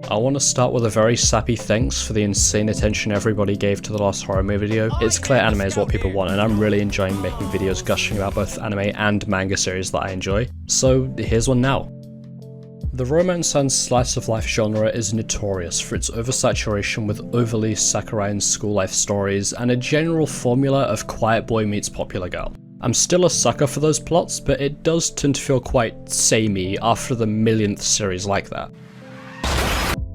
I want to start with a very sappy thanks for the insane attention everybody gave to the last horror movie video. It's clear anime is what people want, and I'm really enjoying making videos gushing about both anime and manga series that I enjoy, so here's one now. The romance and slice of life genre is notorious for its oversaturation with overly saccharine school life stories and a general formula of quiet boy meets popular girl. I'm still a sucker for those plots, but it does tend to feel quite samey after the millionth series like that.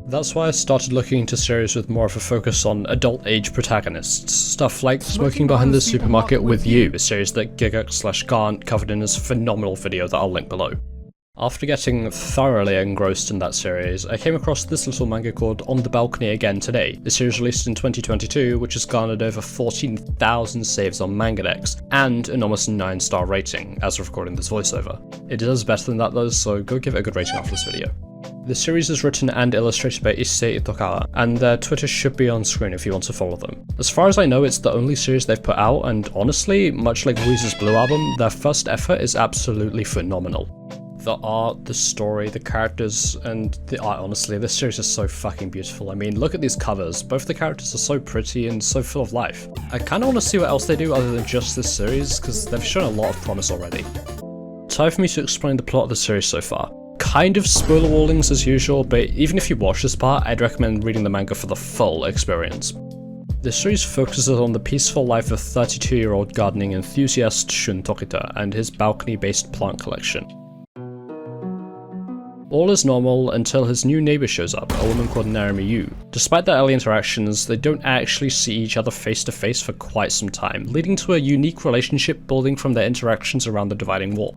That's why I started looking into series with more of a focus on adult age protagonists, stuff like Smoking Behind the Supermarket with You, a series that Giguk/Garnt covered in his phenomenal video that I'll link below. After getting thoroughly engrossed in that series, I came across this little manga called On the Balcony Again Today, a series released in 2022 which has garnered over 14,000 saves on Mangadex, and an almost 9-star rating, as of recording this voiceover. It does better than that though, so go give it a good rating after this video. The series is written and illustrated by Issei Itokawa, and their Twitter should be on screen if you want to follow them. As far as I know, it's the only series they've put out, and honestly, much like Weezer's Blue album, their first effort is absolutely phenomenal. The art, the story, the characters, and the art, honestly, this series is so fucking beautiful. I mean, look at these covers, both the characters are so pretty and so full of life. I kinda wanna see what else they do other than just this series, because they've shown a lot of promise already. Time for me to explain the plot of the series so far. Kind of spoiler warnings as usual, but even if you watch this part, I'd recommend reading the manga for the full experience. The series focuses on the peaceful life of 32-year-old gardening enthusiast Shun Tokita and his balcony-based plant collection. All is normal until his new neighbour shows up, a woman called LMAO. Despite their early interactions, they don't actually see each other face to face for quite some time, leading to a unique relationship building from their interactions around the dividing wall.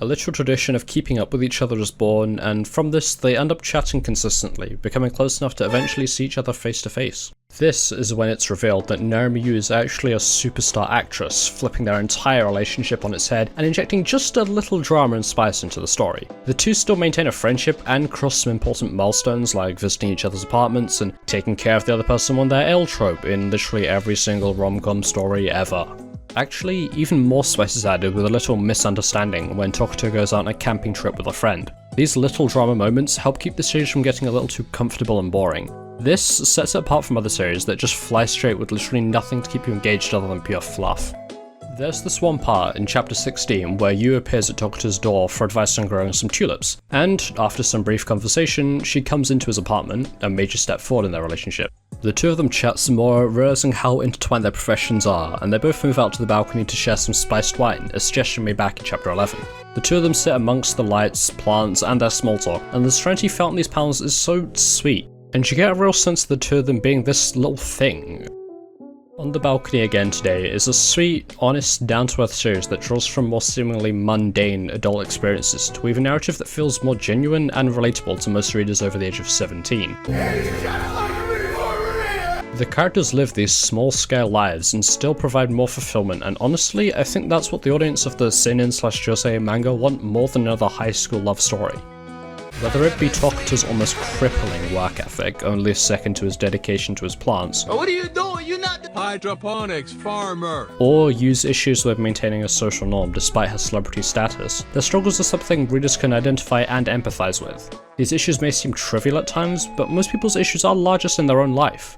A literal tradition of keeping up with each other is born, and from this they end up chatting consistently, becoming close enough to eventually see each other face to face. This is when it's revealed that LMAO is actually a superstar actress, flipping their entire relationship on its head and injecting just a little drama and spice into the story. The two still maintain a friendship and cross some important milestones like visiting each other's apartments and taking care of the other person when they're ill trope in literally every single rom-com story ever. Actually, even more spice is added with a little misunderstanding when Tokito goes out on a camping trip with a friend. These little drama moments help keep the series from getting a little too comfortable and boring. This sets it apart from other series that just fly straight with literally nothing to keep you engaged other than pure fluff. There's this one part in chapter 16 where Yu appears at Tokito's door for advice on growing some tulips, and after some brief conversation, she comes into his apartment, a major step forward in their relationship. The two of them chat some more, realizing how intertwined their professions are, and they both move out to the balcony to share some spiced wine, a suggestion made back in chapter 11. The two of them sit amongst the lights, plants, and their small talk, and the serenity felt in these panels is so sweet, and you get a real sense of the two of them being this little thing. On the Balcony Again Today is a sweet, honest, down-to-earth series that draws from more seemingly mundane adult experiences to weave a narrative that feels more genuine and relatable to most readers over the age of 17. The characters live these small-scale lives and still provide more fulfillment, and honestly, I think that's what the audience of the seinen/josei manga want more than another high school love story. Whether it be Tokito's almost crippling work ethic, only second to his dedication to his plants, what are you doing? You're not the hydroponics farmer. Or Yu's issues with maintaining a social norm despite her celebrity status, their struggles are something readers can identify and empathize with. These issues may seem trivial at times, but most people's issues are largest in their own life.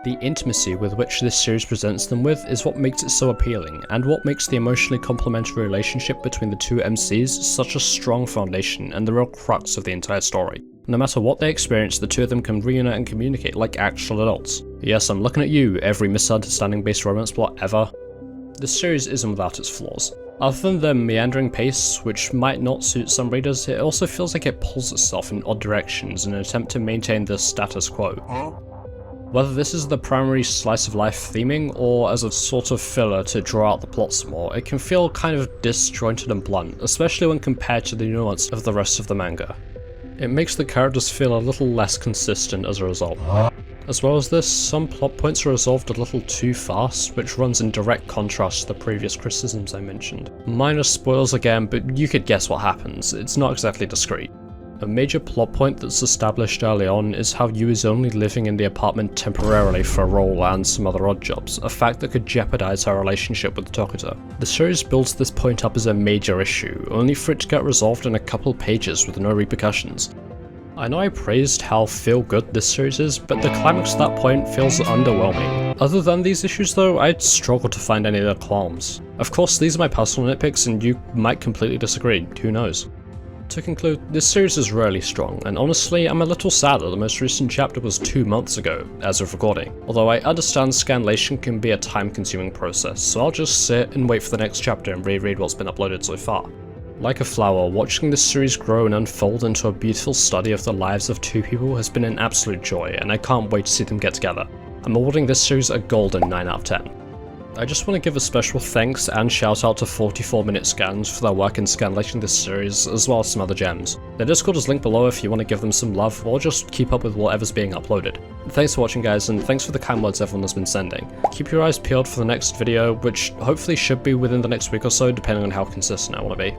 The intimacy with which this series presents them with is what makes it so appealing, and what makes the emotionally complementary relationship between the two MCs such a strong foundation and the real crux of the entire story. No matter what they experience, the two of them can reunite and communicate like actual adults. Yes, I'm looking at you, every misunderstanding-based romance plot ever. This series isn't without its flaws. Other than the meandering pace, which might not suit some readers, it also feels like it pulls itself in odd directions in an attempt to maintain the status quo. Whether this is the primary slice of life theming, or as a sort of filler to draw out the plot some more, it can feel kind of disjointed and blunt, especially when compared to the nuance of the rest of the manga. It makes the characters feel a little less consistent as a result. As well as this, some plot points are resolved a little too fast, which runs in direct contrast to the previous criticisms I mentioned. Minor spoilers again, but you could guess what happens, it's not exactly discreet. A major plot point that's established early on is how Yu is only living in the apartment temporarily for a role and some other odd jobs, a fact that could jeopardize her relationship with Tokuta. The series builds this point up as a major issue, only for it to get resolved in a couple pages with no repercussions. I know I praised how feel-good this series is, but the climax at that point feels underwhelming. Other than these issues though, I'd struggle to find any other qualms. Of course, these are my personal nitpicks and you might completely disagree, who knows. To conclude, this series is really strong, and honestly I'm a little sad that the most recent chapter was 2 months ago, as of recording. Although I understand scanlation can be a time-consuming process, so I'll just sit and wait for the next chapter and reread what's been uploaded so far. Like a flower, watching this series grow and unfold into a beautiful study of the lives of two people has been an absolute joy, and I can't wait to see them get together. I'm awarding this series a golden 9 out of 10. I just want to give a special thanks and shout out to 44-Minute Scans for their work in scanlating this series, as well as some other gems. Their Discord is linked below if you want to give them some love, or just keep up with whatever's being uploaded. Thanks for watching guys, and thanks for the kind words everyone has been sending. Keep your eyes peeled for the next video, which hopefully should be within the next week or so, depending on how consistent I want to be.